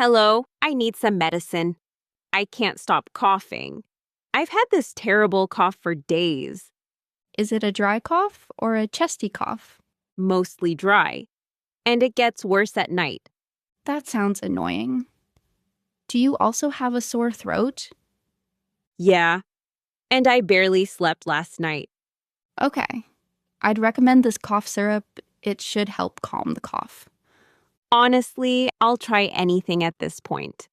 Hello, I need some medicine. I can't stop coughing. I've had this terrible cough for days, Is it a dry cough or a chesty cough? mostly dry, and it gets worse at night. That sounds annoying. Do you also have a sore throat? Yeah, and I barely slept last night. Okay. I'd recommend this cough syrup. It should help calm the cough. Honestly, I'll try anything at this point.